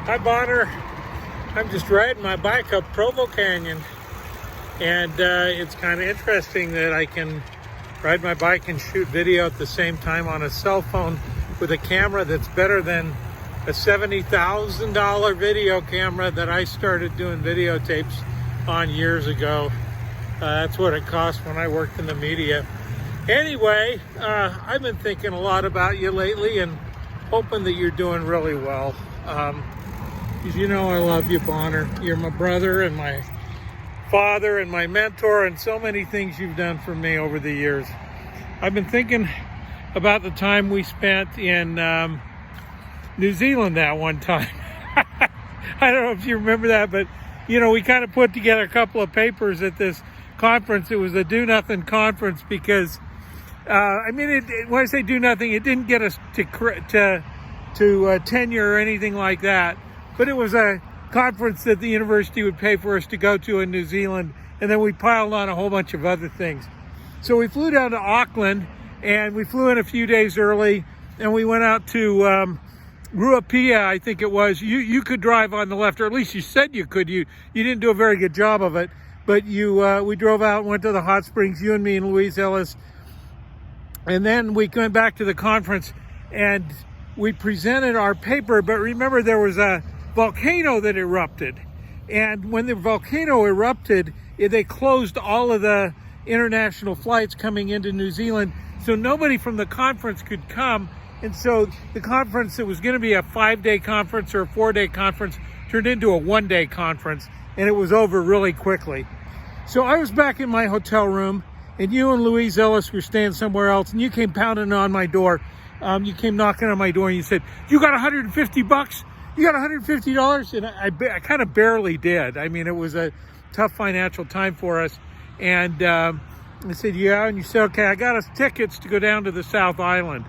Hi Bonner, I'm just riding my bike up Provo Canyon, and it's kind of interesting that I can ride my bike and shoot video at the same time on a cell phone with a camera that's better than a $70,000 video camera that I started doing videotapes on years ago. That's what it cost when I worked in the media. Anyway, I've been thinking a lot about you lately and hoping that you're doing really well. Because you know I love you, Bonner. You're my brother and my father and my mentor and so many things you've done for me over the years. I've been thinking about the time we spent in New Zealand that one time. I don't know if you remember that, but you know, we kind of put together a couple of papers at this conference. It was a do nothing conference because when I say do nothing, it didn't get us to tenure or anything like that. But it was a conference that the university would pay for us to go to in New Zealand, and then we piled on a whole bunch of other things. So we flew down to Auckland, and we flew in a few days early, and we went out to Ruapia, I think it was. You could drive on the left, or at least you said you could. You didn't do a very good job of it, but we drove out and went to the hot springs, you and me and Louise Ellis. And then we went back to the conference, and we presented our paper, but remember there was a volcano that erupted. And when the volcano erupted, they closed all of the international flights coming into New Zealand, so nobody from the conference could come. And so the conference, it was going to be a 5-day conference or a 4-day conference, turned into a 1-day conference, and it was over really quickly. So I was back in my hotel room, and you and Louise Ellis were staying somewhere else, and you came pounding on my door. You came knocking on my door, and you said, "You got $150? You got $150? And I kind of barely did. I mean, it was a tough financial time for us. And I said, yeah. And you said, okay, I got us tickets to go down to the South Island.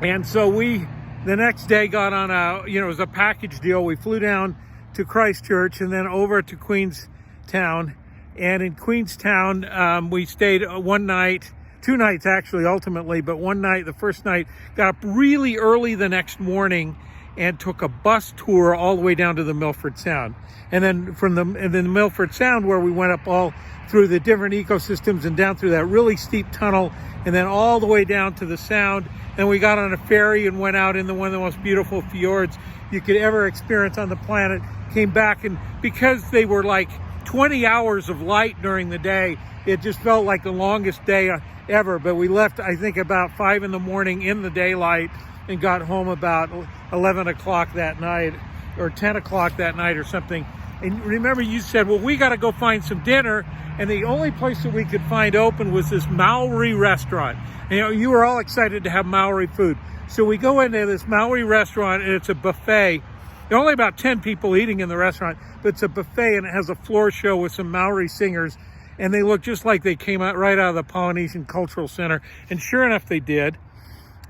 And so we, the next day, got on it was a package deal. We flew down to Christchurch and then over to Queenstown. And in Queenstown, we stayed one night, 2 nights actually, ultimately, but one night, the first night, got up really early the next morning and took a bus tour all the way down to the Milford Sound. And then from the Milford Sound, where we went up all through the different ecosystems and down through that really steep tunnel, and then all the way down to the Sound. And we got on a ferry and went out in one of the most beautiful fjords you could ever experience on the planet. Came back, and because they were like 20 hours of light during the day, it just felt like the longest day ever. But we left, I think, about 5 in the morning in the daylight and got home about 11 o'clock that night or 10 o'clock that night or something. And remember, you said, well, we got to go find some dinner. And the only place that we could find open was this Maori restaurant. And, you were all excited to have Maori food. So we go into this Maori restaurant, and it's a buffet. There are only about 10 people eating in the restaurant, but it's a buffet, and it has a floor show with some Maori singers. And they look just like they came out right out of the Polynesian Cultural Center. And sure enough, they did.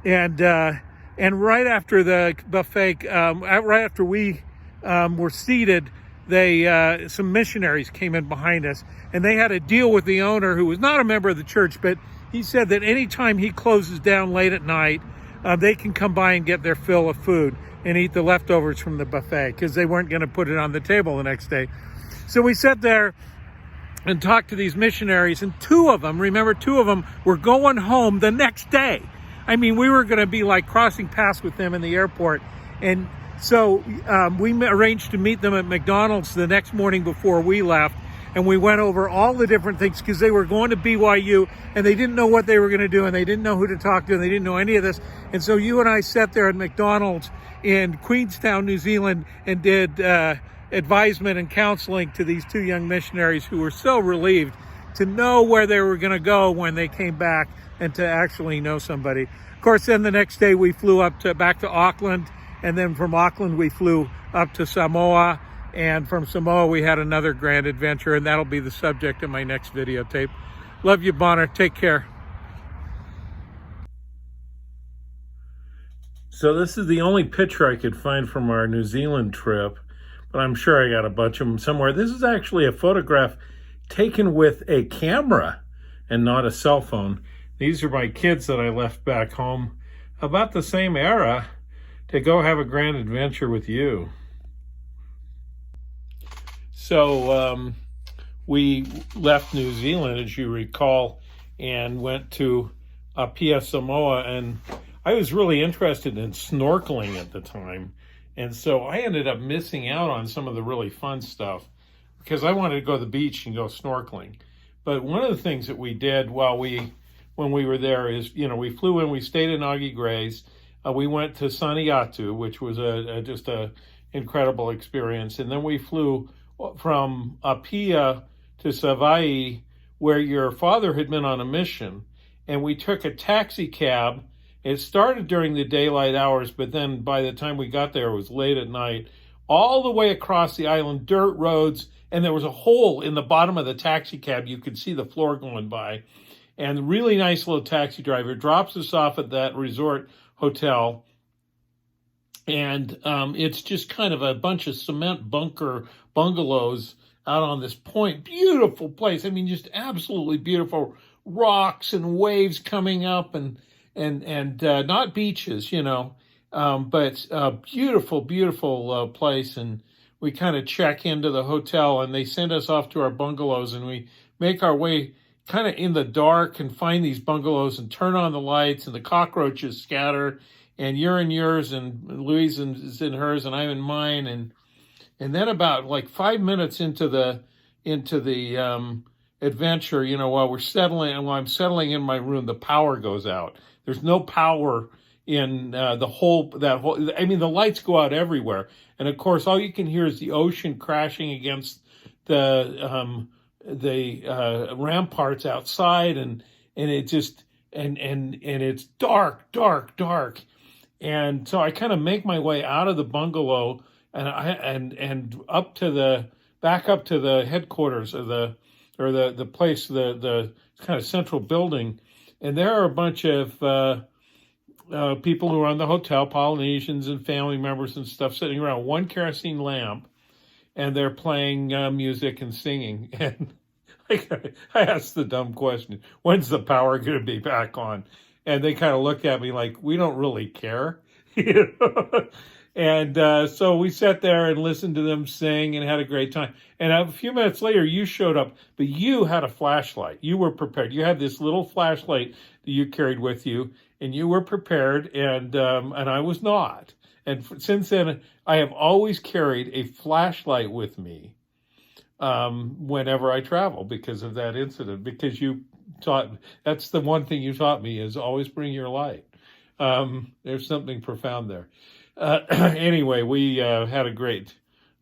And right after the buffet, right after we were seated, some missionaries came in behind us, and they had a deal with the owner, who was not a member of the church, but he said that anytime he closes down late at night, they can come by and get their fill of food and eat the leftovers from the buffet, because they weren't going to put it on the table the next day. So we sat there and talked to these missionaries, and 2 of them were going home the next day. I mean, we were going to be like crossing paths with them in the airport. And so we arranged to meet them at McDonald's the next morning before we left. And we went over all the different things, because they were going to BYU and they didn't know what they were going to do, and they didn't know who to talk to, and they didn't know any of this. And so you and I sat there at McDonald's in Queenstown, New Zealand, and did advisement and counseling to these 2 young missionaries who were so relieved to know where they were going to go when they came back and to actually know somebody. Of course, then the next day we flew back to Auckland, and then from Auckland we flew up to Samoa, and from Samoa we had another grand adventure, and that'll be the subject of my next videotape. Love you, Bonner. Take care. So this is the only picture I could find from our New Zealand trip, but I'm sure I got a bunch of them somewhere. This is actually a photograph taken with a camera and not a cell phone. These are my kids that I left back home about the same era, to go have a grand adventure with you. So we left New Zealand, as you recall, and went to Apia, Samoa, and I was really interested in snorkeling at the time. And so I ended up missing out on some of the really fun stuff because I wanted to go to the beach and go snorkeling. But one of the things that we did when we were there is, we flew in, we stayed in Augie Gray's. We went to Saniatu, which was just a incredible experience. And then we flew from Apia to Savaii, where your father had been on a mission. And we took a taxi cab. It started during the daylight hours, but then by the time we got there, it was late at night, all the way across the island, dirt roads, and there was a hole in the bottom of the taxi cab. You could see the floor going by. And a really nice little taxi driver drops us off at that resort hotel. And it's just kind of a bunch of cement bunker bungalows out on this point. Beautiful place. I mean, just absolutely beautiful. Rocks and waves coming up and not beaches, but a beautiful, beautiful place. And we kind of check into the hotel and they send us off to our bungalows and we make our way kind of in the dark and find these bungalows and turn on the lights and the cockroaches scatter and you're in yours and Louise is in hers and I'm in mine. And then about like 5 minutes into the adventure, while I'm settling in my room, the power goes out. There's no power in the lights go out everywhere. And of course, all you can hear is the ocean crashing against the ramparts outside. And it just, and it's dark, dark, dark. And so I kind of make my way out of the bungalow and back up to the headquarters of the place, the kind of central building. And there are a bunch of people who run the hotel, Polynesians and family members and stuff, sitting around one kerosene lamp, and they're playing music and singing. And I asked the dumb question, when's the power going to be back on? And they kind of look at me like, we don't really care. And so we sat there and listened to them sing and had a great time. And a few minutes later, you showed up, but you had a flashlight. You were prepared. You had this little flashlight that you carried with you, and you were prepared, and I was not. And since then, I have always carried a flashlight with me whenever I travel because of that incident. Because that's the one thing you taught me is always bring your light. There's something profound there. Anyway, we had a great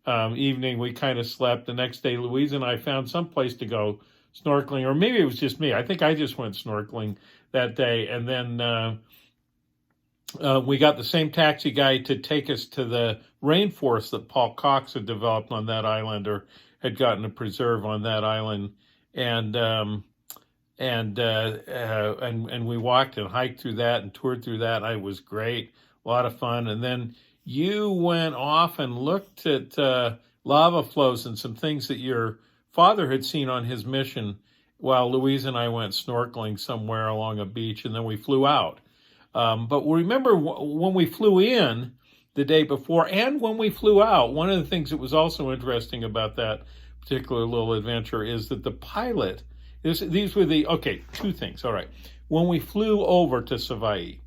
evening. We kind of slept. The next day, Louise and I found some place to go snorkeling, or maybe it was just me. I think I just went snorkeling that day. And then we got the same taxi guy to take us to the rainforest that Paul Cox had developed on that island, or had gotten a preserve on that island. And we walked and hiked through that and toured through that. It was great. A lot of fun. And then you went off and looked at lava flows and some things that your father had seen on his mission while Louise and I went snorkeling somewhere along a beach, and then we flew out. But remember when we flew in the day before and when we flew out, one of the things that was also interesting about that particular little adventure is that the pilot, these were two things. All right. When we flew over to Savaii,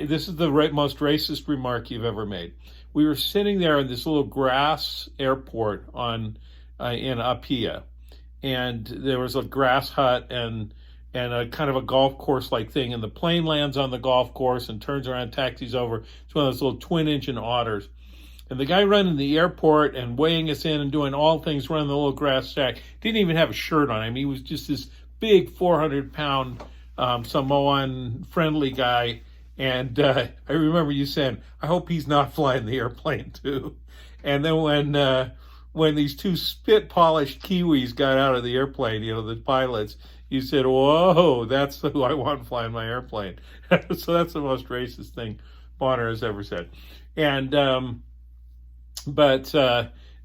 this is the most racist remark you've ever made. We were sitting there in this little grass airport in Apia, and there was a grass hut and a kind of a golf course like thing, and the plane lands on the golf course and turns around, taxis over. It's one of those little twin-engine Otters. And the guy running the airport and weighing us in and doing all things running the little grass shack didn't even have a shirt on him. He was just this big 400-pound Samoan friendly guy. And I remember you saying, I hope he's not flying the airplane too. And then when these two spit-polished Kiwis got out of the airplane, the pilots, you said, whoa, that's who I want flying my airplane. So that's the most racist thing Bonner has ever said. And but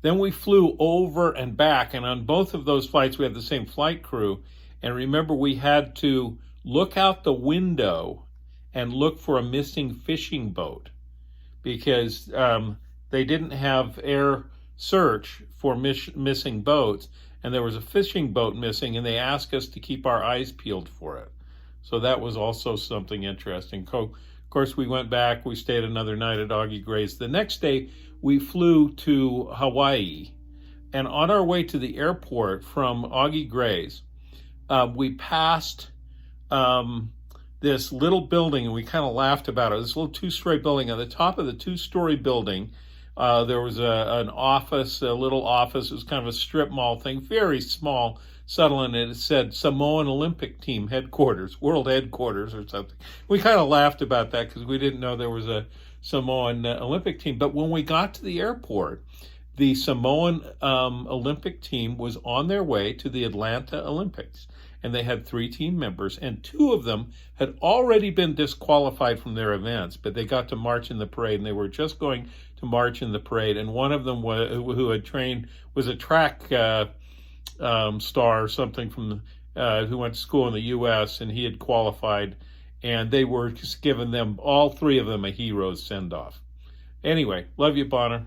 then we flew over and back, and on both of those flights we had the same flight crew. And remember, we had to look out the window and look for a missing fishing boat. because they didn't have air search for missing boats, and there was a fishing boat missing, and they asked us to keep our eyes peeled for it. So that was also something interesting. Of course, we went back, we stayed another night at Augie Gray's. The next day, we flew to Hawaii, and on our way to the airport from Augie Gray's, we passed this little building, and we kind of laughed about it. This little two-story building. On the top of the two-story building, there was an office, a little office. It was kind of a strip mall thing, very small, subtle, and it said Samoan Olympic Team headquarters, world headquarters or something. We kind of laughed about that because we didn't know there was a Samoan Olympic team. But when we got to the airport, the Samoan Olympic team was on their way to the Atlanta Olympics. And they had 3 team members, and 2 of them had already been disqualified from their events, but they got to march in the parade, and they were just going to march in the parade. And one of them who had trained was a track star or something from who went to school in the U.S., and he had qualified, and they were just giving them, all 3 of them, a hero's send-off. Anyway, love you, Bonner.